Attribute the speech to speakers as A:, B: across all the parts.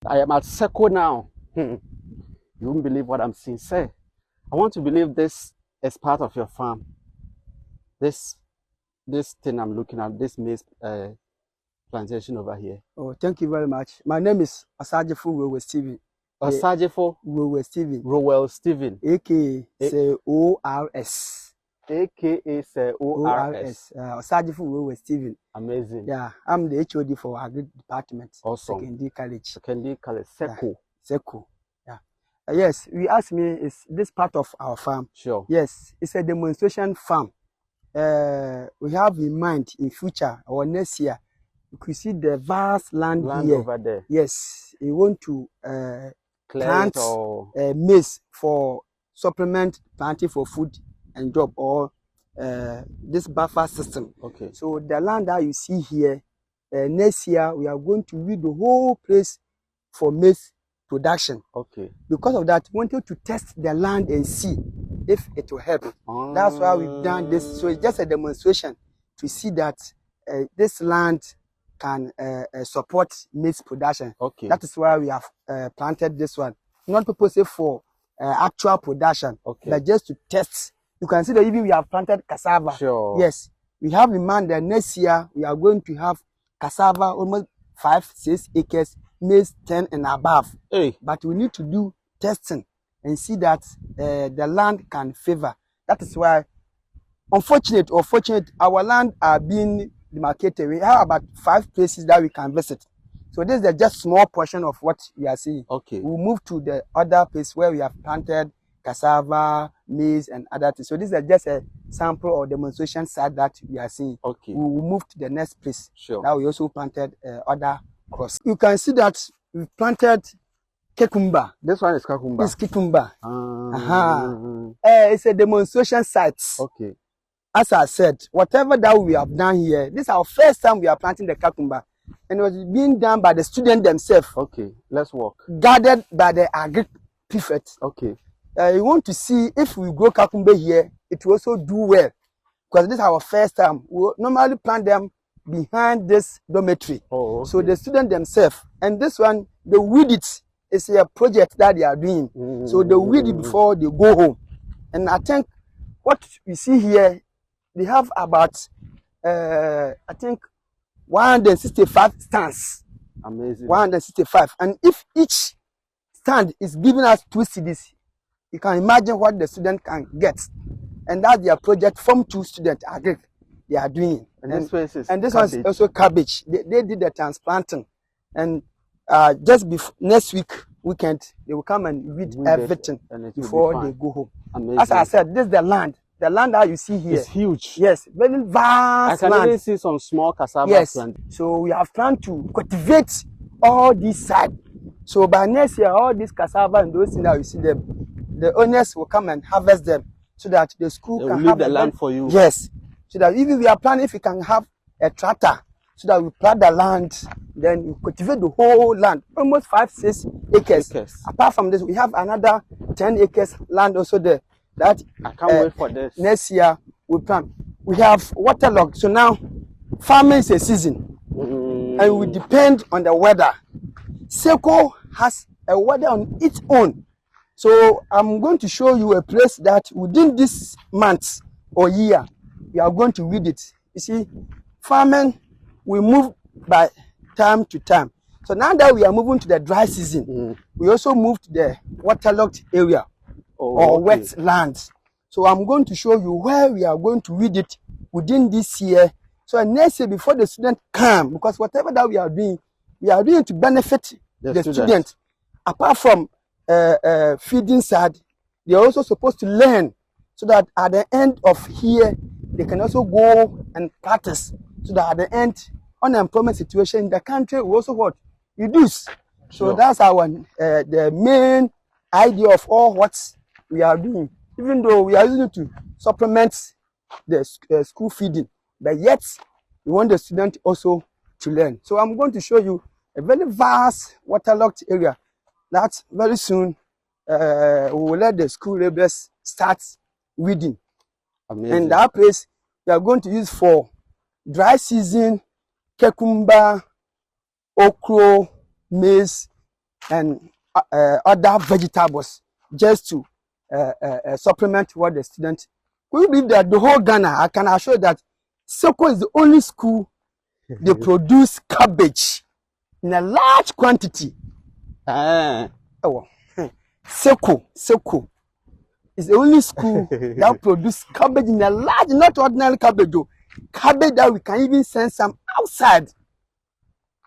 A: I am at Seko now. You won't believe what I'm seeing. Say, I want to believe this is part of your farm. This this thing I'm looking at, this maize plantation over here.
B: Oh, thank you very much. My name is Osajefo Wewe Steven.
A: Osajefo
B: Wewe Steven.
A: Rowell Steven.
B: AKA say ORS.
A: AKA say ORS.
B: Osajefo Wewe Steven.
A: Amazing.
B: Yeah, I'm the HOD for Agri Department.
A: Awesome.
B: Sekondi College.
A: Sekondi College. Seko.
B: Yeah. Seko. Yeah. Yes, we asked me, is this part of our farm?
A: Sure.
B: Yes, it's a demonstration farm. We have in mind in future or next year, you could see the vast land here.
A: Over there.
B: Yes, we want to plant maize for supplement planting for food and job or this buffer system.
A: Okay.
B: So the land that you see here, next year we are going to weed the whole place for maize production.
A: Okay.
B: Because of that, we wanted to test the land and see if it will help. That's why we've done this. So it's just a demonstration to see that this land can support maize production.
A: Okay.
B: That is why we have planted this one. Not purposely for actual production, but just to test. You can see that even we have planted cassava.
A: Sure.
B: Yes. We have in mind that next year we are going to have cassava almost 5-6 acres, maize 10 and above.
A: Hey.
B: But we need to do testing and see that the land can favor. That is why, unfortunate or fortunate, our land are being demarcated. We have about 5 places that we can visit. So this is just small portion of what we are seeing.
A: Okay.
B: We'll move to the other place where we have planted cassava, maize, and other things. So this is just a sample or demonstration site that we are seeing.
A: Okay.
B: We will move to the next place.
A: Sure.
B: Now we also planted other crops. You can see that we planted cucumber.
A: This one is cucumber.
B: It's cucumber. It's a demonstration site.
A: Okay.
B: As I said, whatever that we have done here, this is our first time we are planting the cucumber. And it was being done by the students themselves.
A: Okay, let's walk.
B: Guided by the agri prefect.
A: Okay.
B: You want to see if we grow cucumber here, it will also do well. Because this is our first time. We normally plant them behind this dormitory.
A: Oh, okay.
B: So the students themselves, and this one, they weed it. It's a project that they are doing. So they weed it before they go home. And I think what we see here, they have about, I think, 165 stands.
A: Amazing.
B: 165. And if each stand is giving us 2 Cedis, you can imagine what the student can get. And that's their project from 2 students agri they are doing.
A: And this
B: one is also cabbage. They did the transplanting. And just before next weekend, they will come and weed everything before they go home.
A: Amazing.
B: As I said, this is the land. The land that you see here
A: is huge.
B: Yes, very vast.
A: I can even see some small cassava.
B: Yes. So we have planned to cultivate all this side. So by next year, all this cassava and those things that you see them, the owners will come and harvest them so that the school can have
A: the land for you.
B: Yes. So that even we are planning if we can have a tractor so that we plant the land, then we cultivate the whole land, almost 5-6 acres. Apart from this, we have another 10 acres land also there. That
A: I can't wait for this.
B: Next year we plant. We have waterlogged. So now farming is a season. And we depend on the weather. Seko has a weather on its own. So I'm going to show you a place that within this month or year, we are going to weed it. You see, farming, we move by time to time. So now that we are moving to the dry season, we also move to the waterlogged area. Wet lands. So I'm going to show you where we are going to weed it within this year. So next year, before the students come, because whatever that we are doing to benefit the students. Apart from feeding side, they are also supposed to learn so that at the end of here, they can also go and practice. So that at the end, unemployment situation in the country will also what? Reduce. So that's our the main idea of all what we are doing, even though we are using it to supplement the school feeding, but yet we want the student also to learn. So I'm going to show you a very vast waterlogged area that very soon we will let the school laborers start weeding. Amazing. And that place we are going to use for dry season, cucumber, okra, maize, and other vegetables just to supplement what the students. We believe that the whole Ghana, I can assure that Seko is the only school they produce cabbage in a large quantity. Oh, Seko is the only school that produce cabbage in a large, not ordinary cabbage, though. Cabbage that we can even send some outside.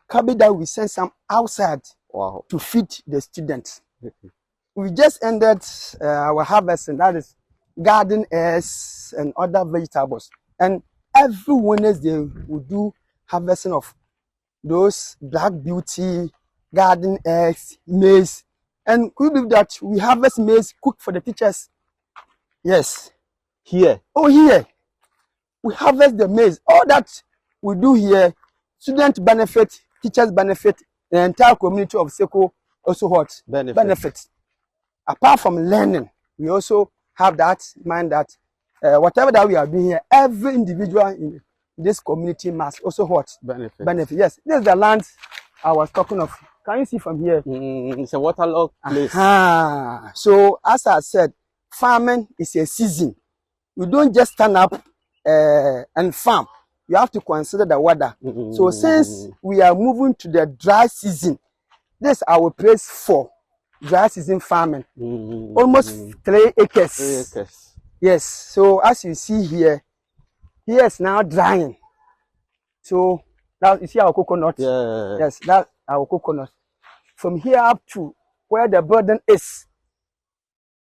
B: Cabbage that we send some outside to feed the students. We just ended our harvest, and that is garden eggs and other vegetables. And every Wednesday we do harvesting of those black beauty, garden eggs, maize. And we believe that we harvest maize, cook for the teachers. Yes.
A: Here.
B: Oh, here. We harvest the maize. All that we do here, students benefit, teachers benefit, the entire community of Seko also what? Benefit. Apart from learning, we also have that mind that whatever that we are doing here, every individual in this community must also what? Benefit. Yes, this is the land I was talking of. Can you see from here?
A: It's a waterlogged place.
B: So, as I said, farming is a season. We don't just stand up and farm. You have to consider the weather. So, since we are moving to the dry season, this is our place for dry season farming. Almost 3 acres.
A: 3 acres.
B: Yes. So, as you see here, here is now drying. So, now you see our coconut.
A: Yeah.
B: Yes, that's our coconut. From here up to where the burden is.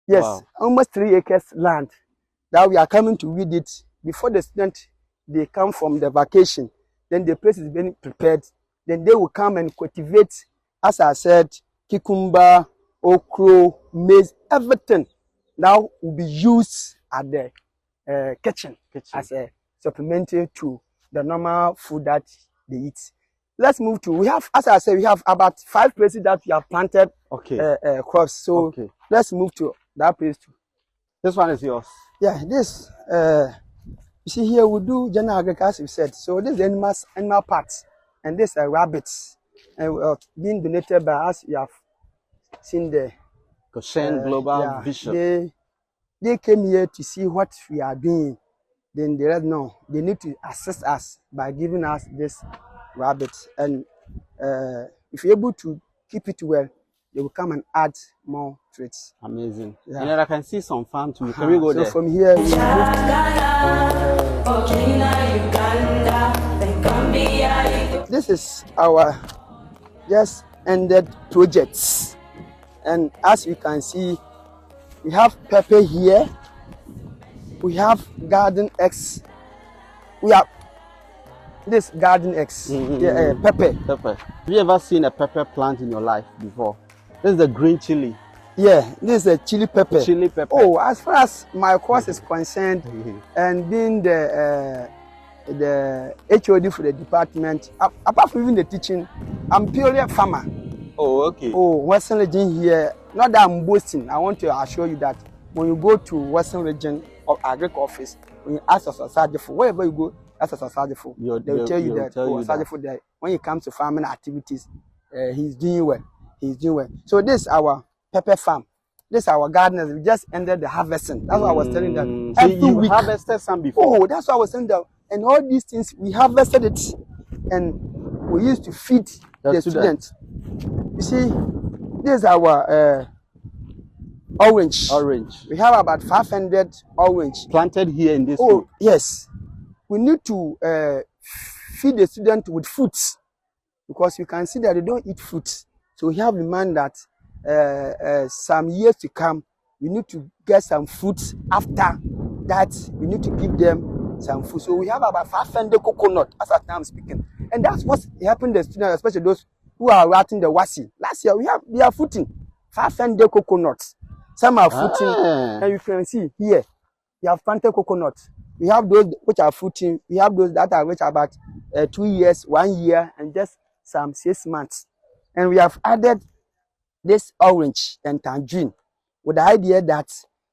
B: Yes, almost 3 acres land that we are coming to weed it before the students they come from the vacation. Then the place is being prepared. Then they will come and cultivate, as I said, cucumber, okra, maize, everything now will be used at the kitchen as a supplementary to the normal food that they eat. Let's move to, we have, as I said, we have about 5 places that we have planted crops. So let's move to that place too.
A: This one is yours.
B: Yeah, this, you see here we do general agriculture, as you said. So this is animal parts, and this are rabbits, and being donated by us. You have seen the
A: Goshen Global Vision.
B: They came here to see what we are doing. Then they let know they need to assist us by giving us this rabbit, and if you're able to keep it well, they will come and add more treats.
A: Amazing. Yeah. And I can see some farm too. Can we go there?
B: So from here, we this is our just ended projects, and as you can see, we have pepper here, we have garden eggs, we have this garden eggs, pepper.
A: Have you ever seen a pepper plant in your life before? This is the green chili.
B: Yeah, this is a chili pepper.
A: Chili pepper.
B: Oh, as far as my course is concerned, and being the HOD for the department, apart from even the teaching, I'm purely a farmer.
A: Oh, okay.
B: Oh, Western region here. Not that I'm boasting. I want to assure you that when you go to Western region or agric office, when you ask us for wherever you go, ask us for, they will tell you that when it comes to farming activities, he's doing well. He's doing well. So this is our pepper farm. This is our gardeners. We just ended the harvesting. That's what I was telling them.
A: So you harvested some before?
B: Oh, that's what I was telling them. And all these things, we harvested it, and we used to feed the students. You see, this is our orange. We have about 500 orange
A: planted here in this.
B: Oh, yes. We need to feed the students with fruits, because you can see that they don't eat fruits. So we have in mind that some years to come, we need to get some fruits. After that, we need to give them some food. So we have about 500 coconut as at now I'm speaking. And that's what's happened to the students, especially those who are writing the WASI. Last year, they are fruiting 500 coconuts. Some are fruiting, and you can see here, we have planted coconuts. We have those which are fruiting. We have those that are which are about 2 years, 1 year, and just some 6 months. And we have added this orange and tangerine with the idea that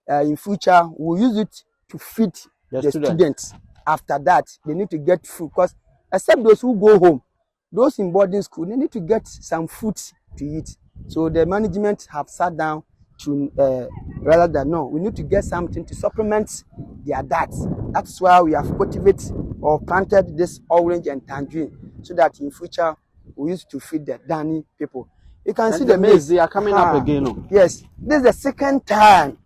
B: in future we'll use it to feed the students. After that, they need to get food, because except those who go home, those in boarding school, they need to get some food to eat. So the management have sat down to rather than no, we need to get something to supplement their diet. That's why we have cultivated or planted this orange and tangerine, so that in future we used to feed the Dani people. You can see the maize.
A: They are coming up again. No?
B: Yes, this is the second time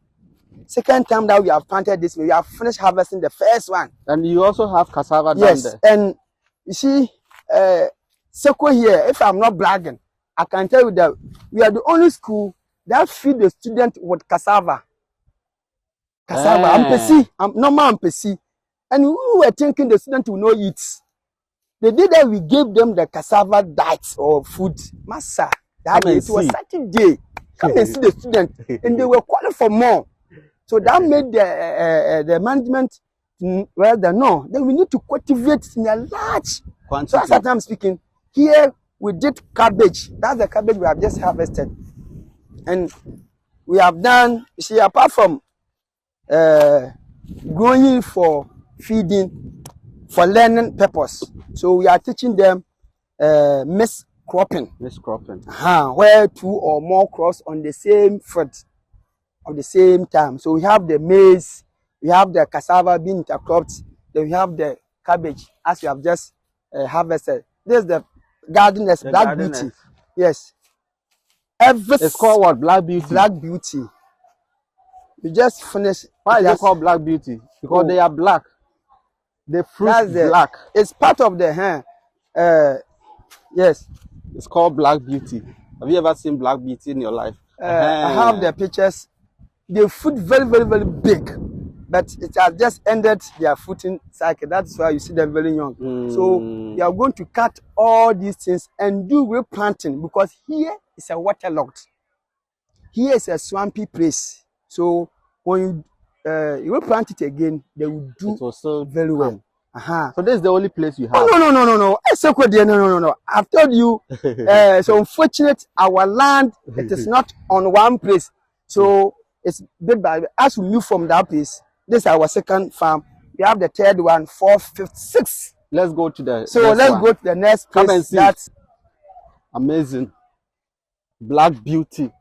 B: that we have planted this. We have finished harvesting the first one.
A: And you also have cassava down there.
B: And you see, Seko here, if I'm not bragging, I can tell you that we are the only school that feed the student with cassava. Ampesi, normal ampesi. And we were thinking the student will not eat. The day that we gave them the cassava diet or food, massa, that it was such a day. Come and see the student, and they were calling for more. So that made the management rather no. Then we need to cultivate in a large quantity. So as I'm speaking, here we did cabbage. That's the cabbage we have just harvested, and we have done. You see, apart from growing for feeding, for learning purpose, so we are teaching them mixed cropping. Where 2 or more crops on the same field at the same time. So we have the maize, we have the cassava being intercropped, then we have the cabbage as we have just harvested. This is the gardeners, Black Beauty. Yes.
A: It's called what? Black Beauty.
B: Black Beauty. We just finished.
A: Why is it called Black Beauty? Because they are black. The fruit is black.
B: It's part of the hair. Yes.
A: It's called Black Beauty. Have you ever seen Black Beauty in your life?
B: I have the pictures. The fruit very, very, very big, but it has just ended their fruiting cycle. That's why you see them very young. So we are going to cut all these things and do replanting, because here is a waterlogged. Here is a swampy place. So when you replant it again, they will do very well.
A: So this is the only place you have.
B: Oh, no. No. I've told you. So unfortunate, our land, it is not on one place. So it's bit by bit. As we move from that place, this is our second farm. We have the third one, fourth, fifth, sixth.
A: Let's go to the
B: go to the next place.
A: Come and see. That's amazing. Black Beauty.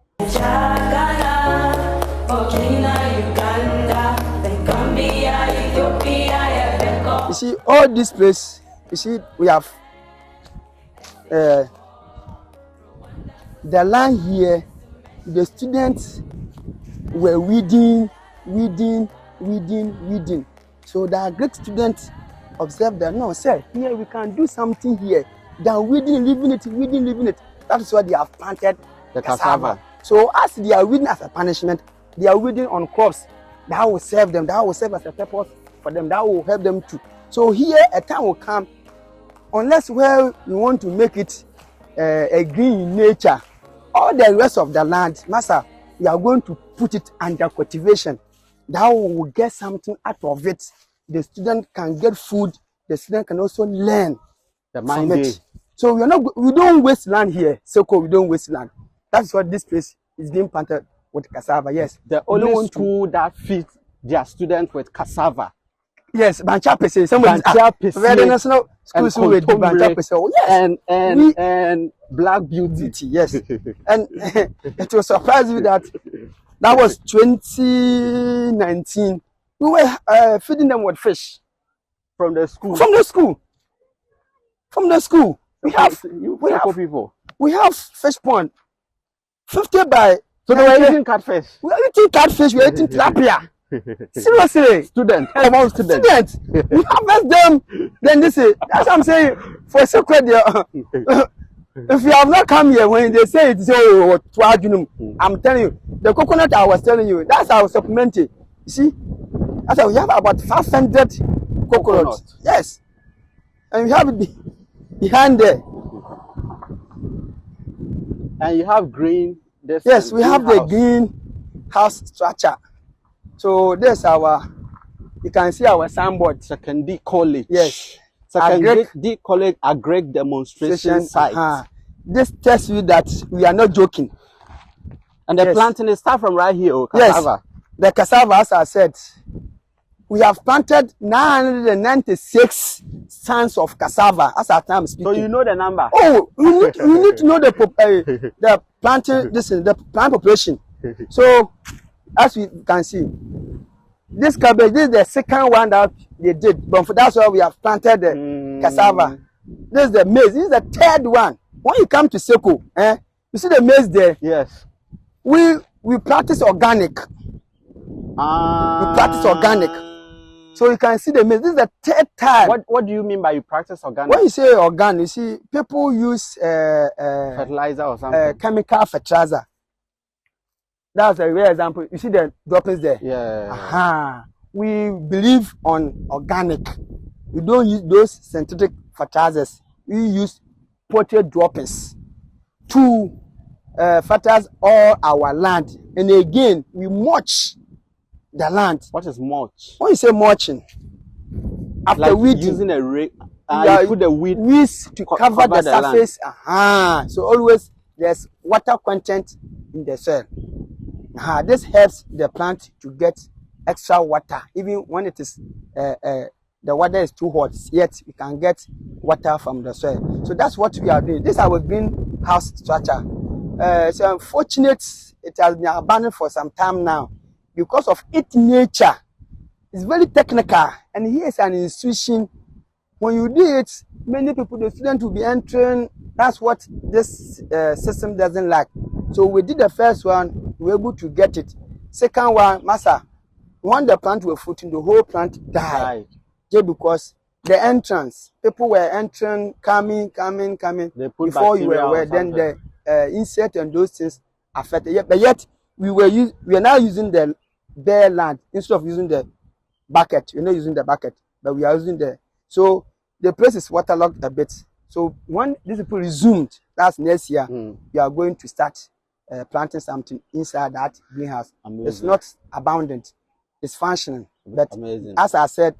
B: You see, all this place, you see, we have the land here. The students were weeding. So the great students observed that, no, sir, here we can do something here. Than weeding, leaving it. That is why they have planted the cassava. So as they are weeding as a punishment, they are weeding on crops that will serve them, that will serve as a purpose for them, that will help them too. So here a time will come, unless where we want to make it a green in nature, all the rest of the land, master, we are going to put it under cultivation. That will get something out of it. The student can get food. The student can also learn from it. So we don't waste land here. Seko, we don't waste land. That's what this place is being planted with cassava. Yes.
A: The only school that feeds their students with cassava.
B: Yes, Banchapese. Very national schools with Banchapese. Oh, yes.
A: And Black Beauty.
B: Yes. And it will surprise you that was 2019. We were feeding them with fish
A: from the school.
B: We have fish pond. 50 by.
A: So they were eating catfish.
B: We are eating catfish. We are eating tilapia. Seriously,
A: students.
B: We harvest them. Then this is, that's what I'm saying. For a secret, if you have not come here, when they say it's I'm telling you, the coconut I was telling you, that's our supplementing. You see, that's how we have about 500 coconuts. Yes, and we have it behind there.
A: And you have green.
B: Yes, we have the green house structure. So this you can see our signboard.
A: Sekondi College.
B: Yes.
A: Sekondi College Agric Demonstration Site.
B: This tells you that we are not joking.
A: And the planting is start from right here, cassava.
B: Yes. The cassava, as I said, we have planted 996 tons of cassava as our time speaking.
A: So you know the number.
B: Oh, we need to know the planting. This is the plant population. So as we can see, this cabbage, this is the second one that they did, but that's why we have planted the cassava. This is the maize. This is the third one. When you come to Seko, you see the maize there.
A: Yes.
B: We practice organic. We practice organic. So you can see the maize. This is the third time.
A: What do you mean by you practice organic?
B: When you say organic, you see people use
A: fertilizer or something.
B: Chemical fertilizer. That's a real example. You see the droppings there.
A: Yeah.
B: We believe on organic. We don't use those synthetic fertilizers. We use poultry droppings to fertilize all our land. And again, we mulch the land.
A: What is mulch?
B: When you say mulching, after
A: like
B: weeding,
A: using a rake, you put the
B: weeds to cover the surface. So always there's water content in the soil. This helps the plant to get extra water, even when it is the weather is too hot. Yet we can get water from the soil. So that's what we are doing. This is our greenhouse structure. So unfortunate, it has been abandoned for some time now because of its nature. It's very technical, and here's an institution. When you do it, many people, the students will be entering. That's what this system doesn't like. So we did the first one, we were able to get it. Second one, Master, when the plant were fruiting, the whole plant died. Just because the entrance, people were entering, coming. Before you were aware, then the insect and those things affected. But yet we are now using the bare land instead of using the bucket. We're not using the bucket, but we are using so the place is waterlogged a bit. So when these people resumed, that's next year, we are going to start planting something inside that greenhouse. Amazing. It's not abundant, it's functioning. But amazing. As I said,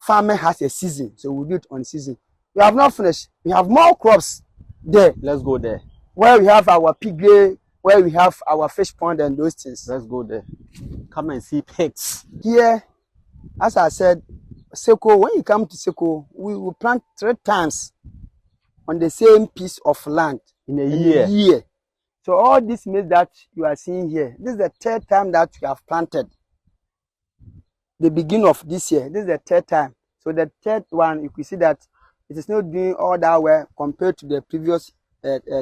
B: farming has a season, so we do it on season. We have not finished. We have more crops there. Let's go there. Where we have our piggery, where we have our fish pond and those things. Let's go there. Come and see pigs. Here, as I said, Seko, when you come to Seko, we will plant 3 times on the same piece of land in a year. So all this maize that you are seeing here, this is the 3rd time that we have planted. The beginning of this year, this is the 3rd time. So the 3rd one, you can see that it is not doing all that well compared to the previous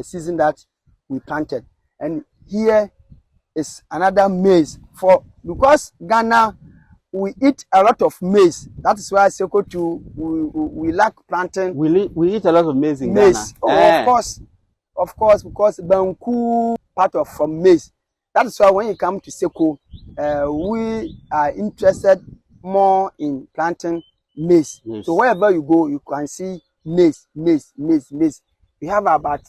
B: season that we planted. And here is another maize because Ghana, we eat a lot of maize. That is why Seko too, we like planting. We eat a lot of maize in Ghana. Of course, because Banku part of from maize. That is why when you come to Seko, we are interested more in planting maize. So wherever you go, you can see maize. We have about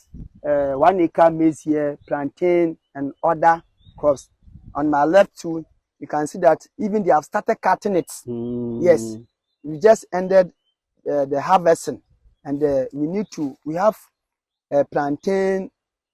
B: 1 acre maize here, plantain and other crops. On my left too, you can see that even they have started cutting it. Yes, we just ended the harvesting, and we have plantain,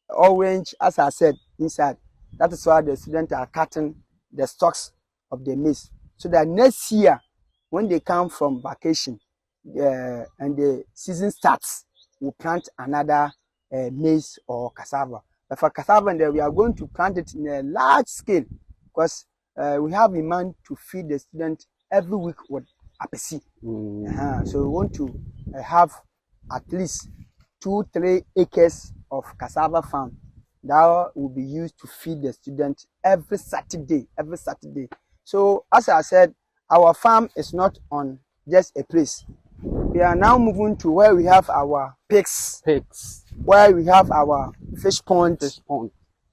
B: orange, as I said, inside. That is why the students are cutting the stalks of the maize, so that next year, when they come from vacation and the season starts, we'll plant another maize or cassava. But for cassava, we are going to plant it in a large scale because we have in mind to feed the student every week with apesi. So we want to have at least 2-3 acres of cassava farm that will be used to feed the student every Saturday. So as I said, our farm is not on just a place. We are now moving to where we have our pigs, where we have our fish pond,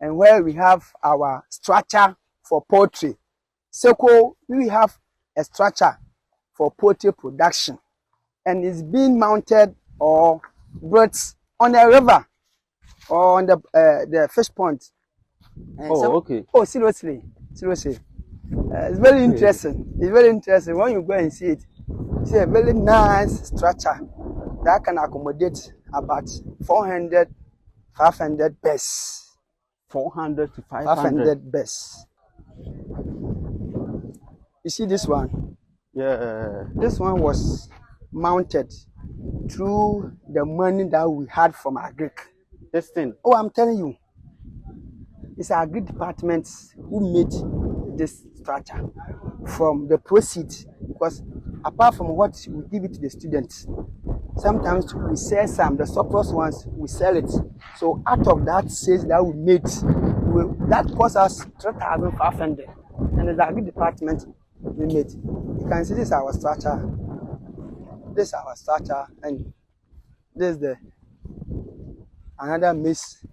B: and where we have our structure for poultry. Seko, we have a structure for poultry production, and it's being mounted or built on a river or on the fish pond. And seriously. It's very interesting. It's very interesting when you go and see it. It's a very nice structure that can accommodate about 400, 500 birds. 400 to 500 birds. You see this one?
A: Yeah.
B: This one was mounted through the money that we had from agric.
A: This thing.
B: Oh, I'm telling you, it's our agric department who made this structure from the proceeds. Because apart from what we give it to the students, sometimes we sell some, the surplus ones, we sell it. So out of that sales that we made, that cost us 3,500. And the agri department we made. You can see this is our structure. This is our structure, and this is the another maize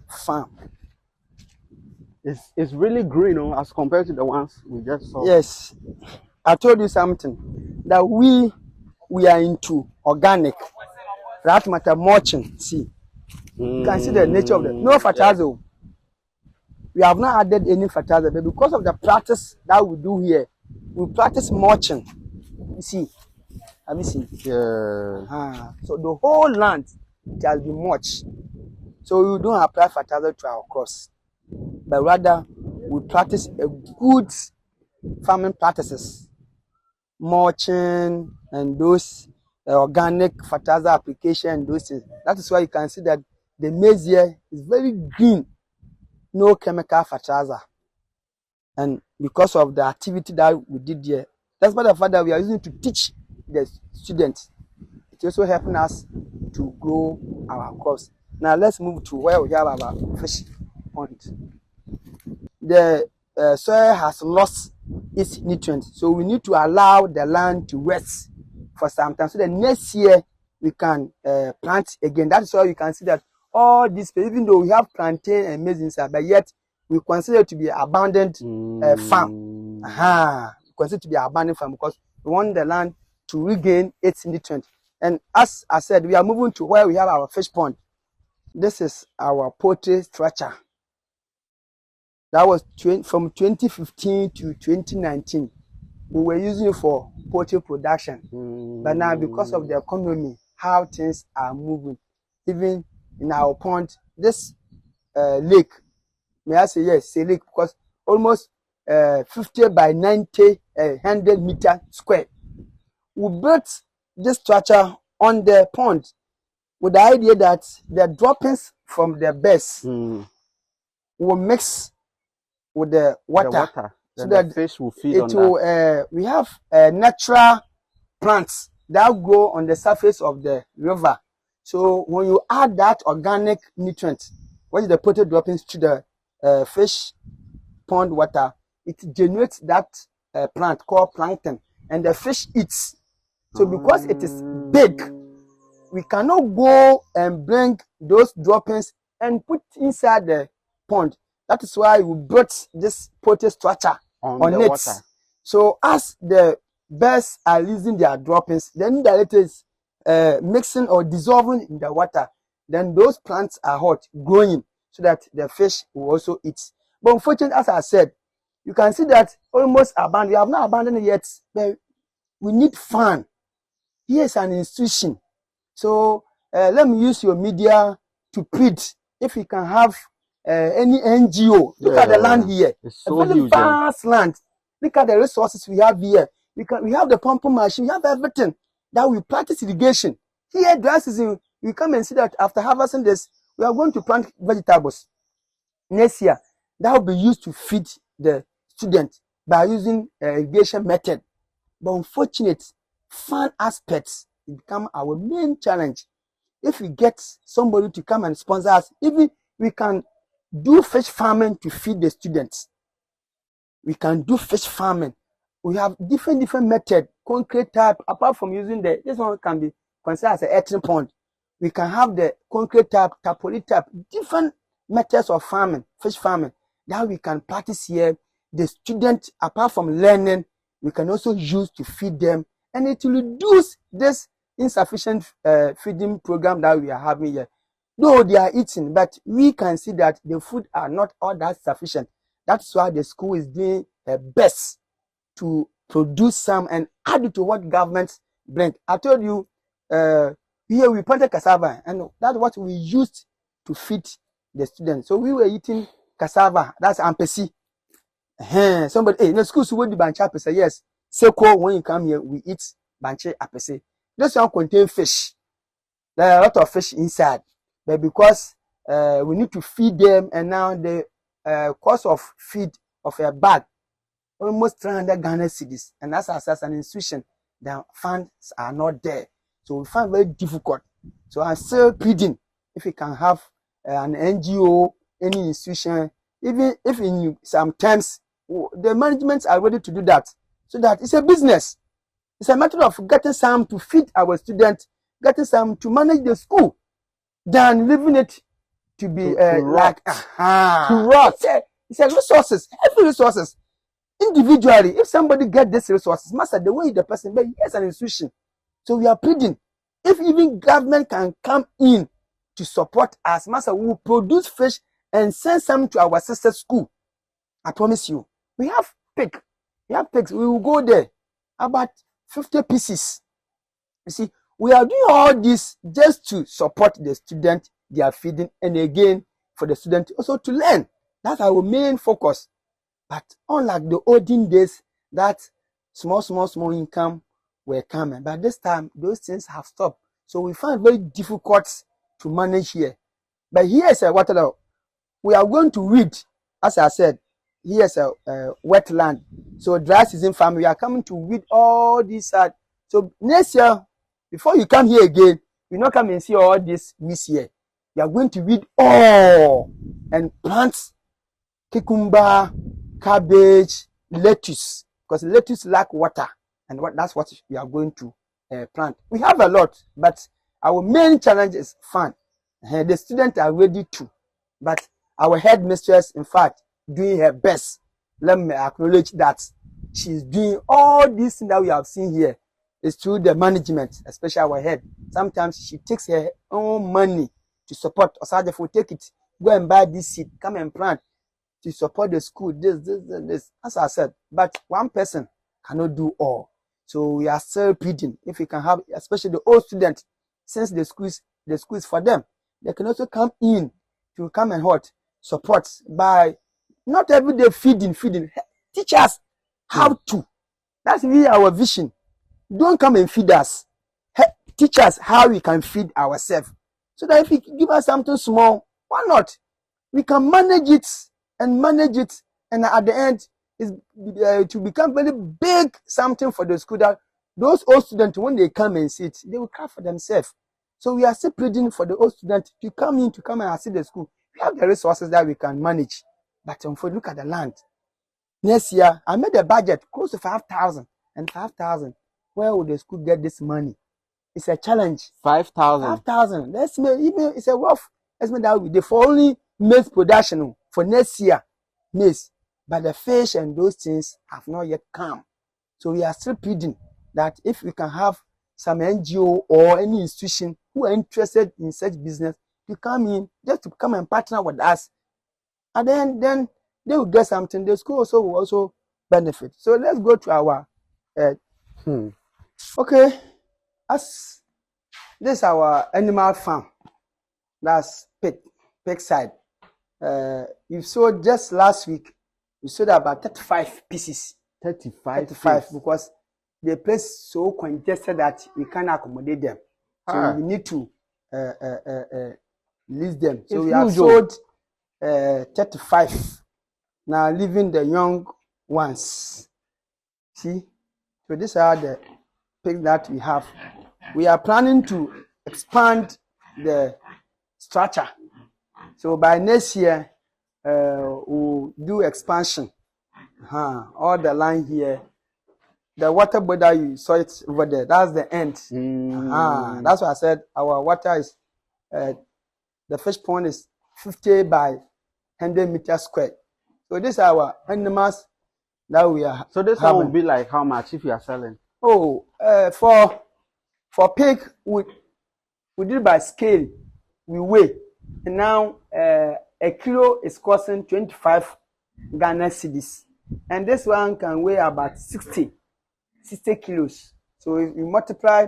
B: farm.
A: It's really green, as compared to the ones we just saw.
B: Yes, I told you something that we are into organic. That matter mulching. See, you can see the nature of the no fertilizer. Yeah. We have not added any fertilizer, but because of the practice that we do here, we practice mulching. You see, have you seen?
A: Yeah.
B: So the whole land has been mulched. So we don't apply fertilizer to our crops, but rather we practice a good farming practices, mulching and those organic fertilizer application, those things. That is why you can see that the maize here is very green, no chemical fertilizer. And because of the activity that we did here, that's why the fact that we are using to teach the students. It's also helping us to grow our crops. Now let's move to where we have our fish pond. The soil has lost its nutrients, so we need to allow the land to rest for some time, so the next year we can plant again. That is why you can see that all this, even though we have plantain and maize inside, but yet we consider it to be abandoned farm. We consider it to be abandoned farm because we want the land to regain its nutrients. And as I said, we are moving to where we have our fish pond. This is our poultry structure. That was from 2015 to 2019. We were using it for poultry production. But now, because of the economy, how things are moving, even in our pond, this lake, may I say yes, it's a lake because almost 50 by 90, 100 meter square. We built this structure on the pond with the idea that the droppings from the birds will mix with the water.
A: So that the fish will feed on that.
B: We have natural plants that grow on the surface of the river. So when you add that organic nutrient, which is the protein droppings to the fish pond water, it generates that plant called plankton, and the fish eats. So because it is big, we cannot go and bring those droppings and put inside the pond. That is why we built this poultry structure on it. Water. So as the birds are releasing their droppings, then the is mixing or dissolving in the water. Then those plants are growing so that the fish will also eat. But unfortunately, as I said, you can see that almost abandoned. We have not abandoned it yet, but we need fun. Here's an institution. So let me use your media to plead if we can have any NGO. Look at the land here. It's so a very huge, vast land. Look at the resources we have here. We have the pumping machine. We have everything that we practice irrigation. Here, dry season, we come and see that after harvesting this, we are going to plant vegetables. Next year, that will be used to feed the students by using irrigation method. But unfortunately, fun aspects become our main challenge. If we get somebody to come and sponsor us, even we can do fish farming to feed the students. We can do fish farming. We have different methods, concrete type. Apart from using this one can be considered as an earthen pond. We can have the concrete type, tapoli type, different methods of farming, fish farming, that we can practice here. The students, apart from learning, we can also use to feed them, and it will reduce this insufficient feeding program that we are having here. Though they are eating, but we can see that the food are not all that sufficient. That's why the school is doing their best to produce some and add it to what governments bring. I told you, here we planted cassava, and that's what we used to feed the students. So we were eating cassava, that's ampesi. Somebody, hey, in the school, so what do you say? Yes, Seko, when you come here, we eat banche apese. This one contain fish. There are a lot of fish inside, but because we need to feed them, and now the cost of feed of a bag almost 300 Ghana cedis, and that's as an institution, the funds are not there, so we find very difficult. So I'm still pleading if we can have an NGO, any institution, even if in sometimes the management are ready to do that, so that it's a business. It's a matter of getting some to feed our students, getting some to manage the school, than leaving it to be
A: to
B: like
A: to rot.
B: It's a resources, every resources. Individually, if somebody get these resources, master the way the person, but yes, an institution. So we are pleading, if even government can come in to support us, master, we will produce fish and send some to our sister school. I promise you. We have pig. We have pigs. We will go there. About 50 pieces. You see, we are doing all this just to support the student they are feeding, and again for the student also to learn. That's our main focus. But unlike the olden days, that small income were coming. But this time, those things have stopped. So we find it very difficult to manage here. But here is a water. We are going to weed, as I said. Here is a wetland. So dry season farm, we are coming to weed all these. So next year, before you come here again, you not come and see all this year. You are going to weed all and plant cucumber, cabbage, lettuce, because lettuce lack water, and that's what we are going to plant. We have a lot, but our main challenge is fund. The students are ready to, but our headmistress, in fact, doing her best. Let me acknowledge that she's doing all these things that we have seen here is through the management, especially our head. Sometimes she takes her own money to support. Osage will take it, go and buy this seed, come and plant to support the school. This. As I said, but one person cannot do all. So we are still pleading if we can have, especially the old students, since the school is for them. They can also come in to come and support by not every day feeding. Teach us how to. That's really our vision. Don't come and feed us. Teach us how we can feed ourselves. So that if you give us something small, why not? We can manage it, and at the end, to become very big something for the school, that those old students, when they come and sit, they will care for themselves. So we are still pleading for the old students to come and assist the school. We have the resources that we can manage. But if we look at the land, next year, I made a budget close to 5,000. And 5,000, where would the school get this money? It's a challenge.
A: 5,000.
B: 5,000. It's a rough estimate that we did for only maize production for next year. Maize. But the fish and those things have not yet come. So we are still pleading that if we can have some NGO or any institution who are interested in such business to come in, just to come and partner with us. And then they will get something. The school will also benefit. So let's go to our okay. As this is our animal farm. That's pig side. You saw just last week, we sold about 35 pieces. 35 because the place is so congested that we can't accommodate them. So we need to lease them. So we have sold 35. Now leaving the young ones. See? So these are the pigs that we have. We are planning to expand the structure. So by next year, we'll do expansion. All the line here. The water border, you saw it over there. That's the end. That's why I said our water is, the fish pond is 50 by 100 meters squared. So these are our animals that we are.
A: So this one will be like how much if you are selling?
B: Oh, for pig, we do it by scale. We weigh. And now a kilo is costing 25 Ghana cedis. And this one can weigh about 60 kilos. So if you multiply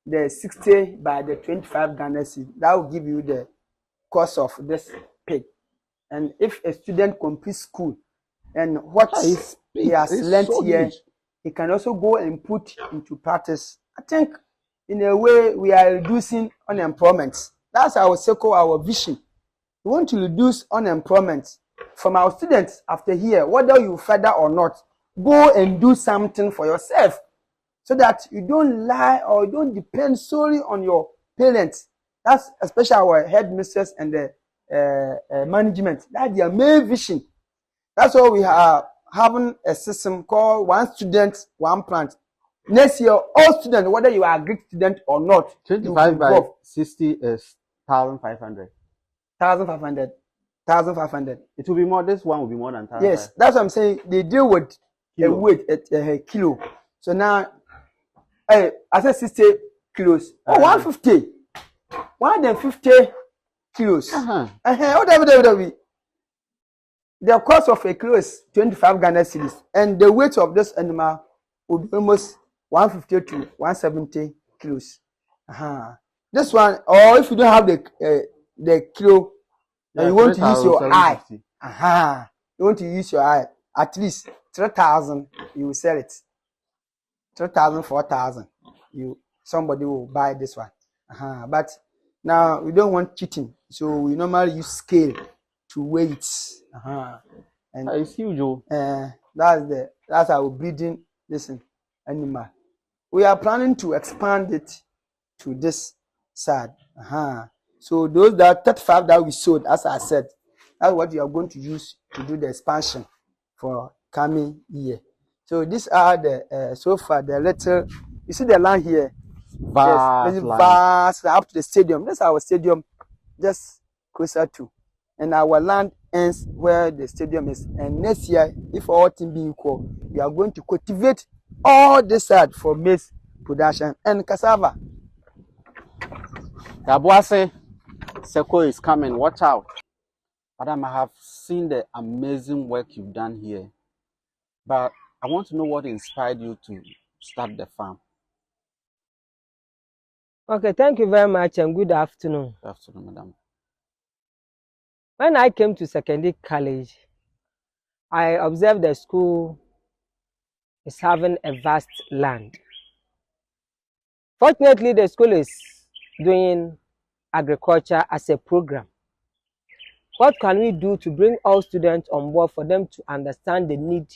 B: the 60 by the 25 Ghana cedis, that will give you the cost of this pig. And if a student completes school and what he has learned here, he can also go and put into practice. I think in a way we are reducing unemployment. That's our circle, our vision. We want to reduce unemployment from our students after here, whether you further or not. Go and do something for yourself so that you don't lie or you don't depend solely on your parents. That's especially our headmistress and the management. That's their main vision. That's why we are having a system called one student, one plant. Next year, all students, whether you are a Greek student or not,
A: 25 by 60 is 1,500.
B: 1,500. 1,500.
A: It will be more. This one will be more than 1,500.
B: Yes, that's what I'm saying. They deal with a weight at a kilo. So now, I said 60 kilos. Oh, 150. 150 kilos. Whatever. The cost of a kilo is 25 Ghana cedis, and the weight of this animal will be almost 150 to 170 kilos. This one, or if you don't have the kilo, and you want to use your eye, you want to use your eye, at least 3,000, you will sell it. 3,000, 4,000, somebody will buy this one. But now we don't want cheating, so we normally use scale to weigh it. And
A: it's huge.
B: That's our breeding this animal. We are planning to expand it to this side. So those that 35 that we sold, as I said, that's what you are going to use to do the expansion for coming year. So these are the so far the little. You see the land here, vast up to the stadium. That's our stadium, just closer to, and our land ends where the stadium is. And next year, if all things being equal, we are going to cultivate all this side for maize production and cassava.
A: Yabuase, Seko is coming. Watch out. Madam, I have seen the amazing work you've done here, but I want to know what inspired you to start the farm.
C: Okay, thank you very much and good afternoon.
A: Good afternoon, madam.
C: When I came to Sekondi College, I observed the school is having a vast land. Fortunately, the school is doing agriculture as a program. What can we do to bring all students on board for them to understand the need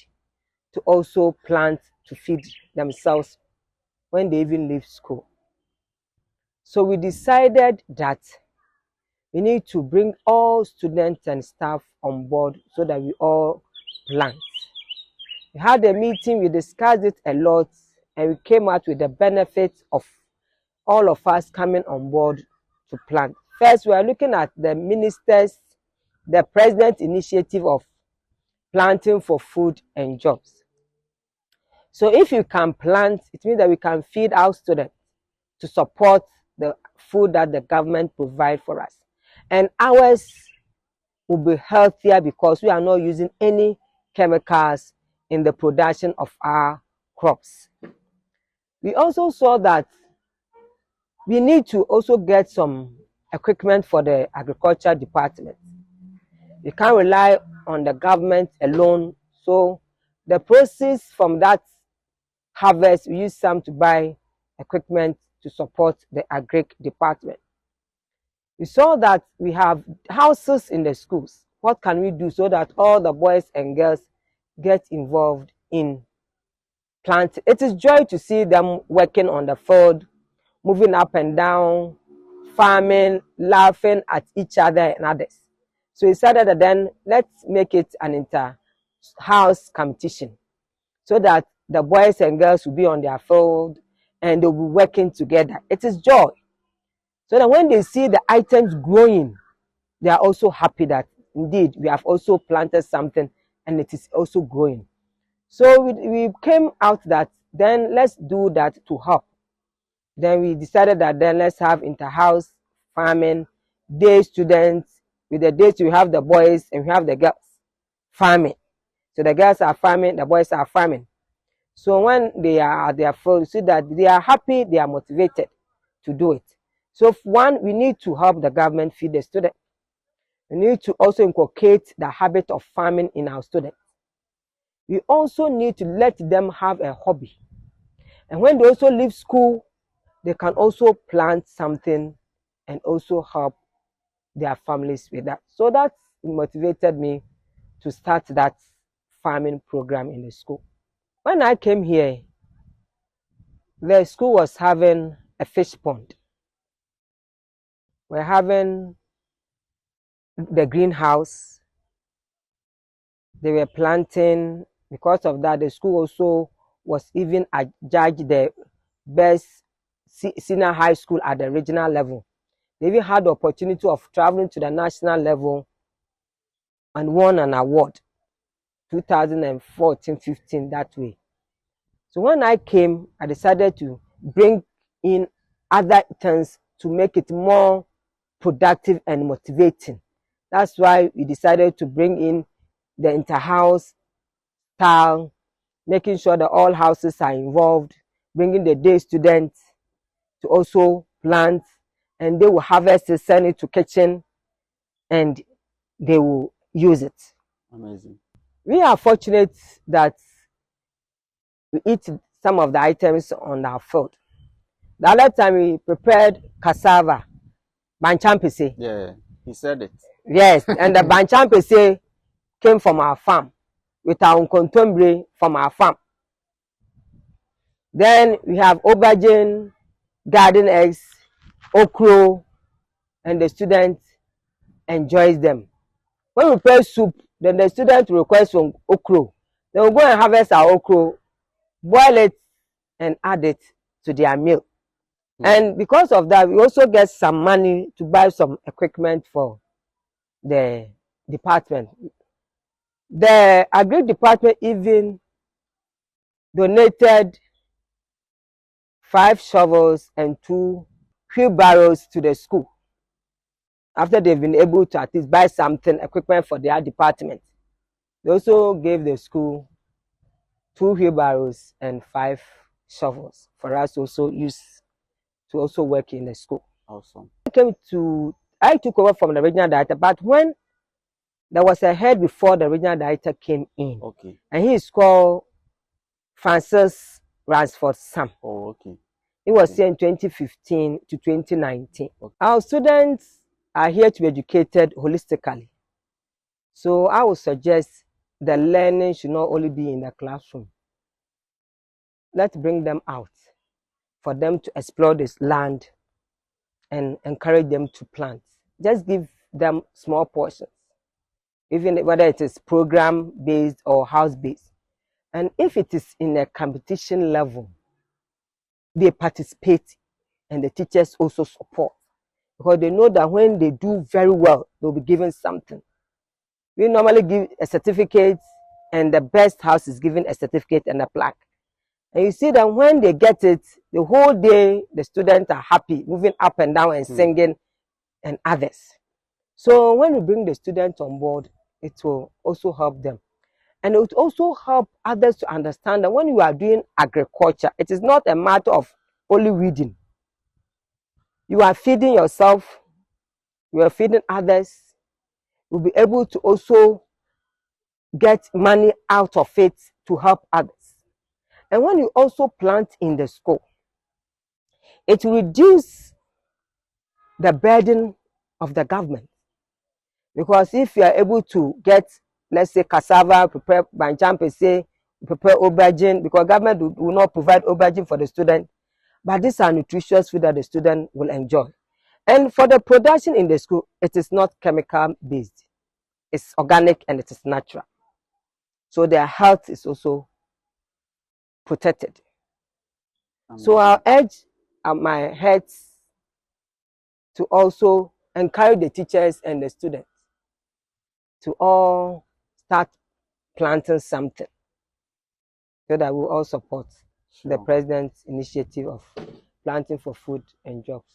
C: to also plant to feed themselves when they even leave school? So we decided that we need to bring all students and staff on board so that we all plant. We had a meeting, we discussed it a lot, and we came out with the benefits of all of us coming on board to plant. First, we are looking at the ministers, the president initiative of planting for food and jobs. So if you can plant, it means that we can feed our students to support the food that the government provides for us. And ours will be healthier because we are not using any chemicals in the production of our crops. We also saw that we need to also get some equipment for the agriculture department. We can't rely on the government alone. So the proceeds from that harvest, we use some to buy equipment to support the agri department. We saw that we have houses in the schools. What can we do so that all the boys and girls get involved in planting? It is joy to see them working on the field, moving up and down, farming, laughing at each other and others. So we decided that then let's make it an inter-house competition so that the boys and girls will be on their field and they'll be working together. It is joy. So that when they see the items growing, they are also happy that indeed we have also planted something and it is also growing. So we came out that then let's do that to help. Then we decided that then let's have inter-house farming, day students. With the days we have the boys and we have the girls farming. So the girls are farming, the boys are farming. So when they are at their field, you see that they are happy, they are motivated to do it. So one, we need to help the government feed the students. We need to also inculcate the habit of farming in our students. we also need to let them have a hobby. And when they also leave school, they can also plant something and also help their families with that. So that motivated me to start that farming program in the school. When I came here, the school was having a fish pond. We're having the greenhouse. They were planting. Because of that, the school also was even adjudged the best senior high school at the regional level. They even had the opportunity of traveling to the national level and won an award 2014-15 that way. So when I came, I decided to bring in other things to make it more productive and motivating. That's why we decided to bring in the inter-house style, making sure that all houses are involved, bringing the day students to also plant, and they will harvest it, send it to kitchen, and they will use it.
A: Amazing.
C: We are fortunate that we eat some of the items on our field. The other time we prepared cassava, banchampese.
A: Yeah, he said it.
C: Yes, and the banchampese came from our farm with our unkontombre from our farm. Then we have aubergine, garden eggs, okra, and the student enjoys them. When we prepare soup, then the student requests from okra. They will go and harvest our okra, boil it, and add it to their meal. And because of that, we also get some money to buy some equipment for the department. The agri department even donated 5 shovels and 2 wheelbarrows to the school after they've been able to at least buy something, equipment for their department. They also gave the school 2 wheelbarrows and 5 shovels for us to also use to also work in the school.
A: Awesome.
C: I took over from the regional director, but when there was a head before the regional director came in,
A: okay,
C: and he is called Francis Ransford Sam.
A: Oh, okay.
C: He was here in 2015 to 2019. Okay. Our students are here to be educated holistically. So I would suggest the learning should not only be in the classroom. Let's bring them out for them to explore this land and encourage them to plant. Just give them small portions, even whether it is program-based or house-based. And if it is in a competition level, they participate and the teachers also support, because they know that when they do very well, they'll be given something. We normally give a certificate, and the best house is given a certificate and a plaque. And you see that when they get it, the whole day the students are happy, moving up and down and singing and others. So when we bring the students on board, it will also help them. And it will also help others to understand that when you are doing agriculture, it is not a matter of only weeding. You are feeding yourself, you are feeding others, you'll be able to also get money out of it to help others. And when you also plant in the school, it will reduce the burden of the government. Because if you are able to get, let's say, cassava, prepare banchampese, prepare aubergine, because government will not provide aubergine for the student, but these are nutritious food that the student will enjoy. And for the production in the school, it is not chemical based. It's organic and it is natural. So their health is also protected. So I'll urge my heads to also encourage the teachers and the students to all start planting something, so that we all support the president's initiative of planting for food and jobs.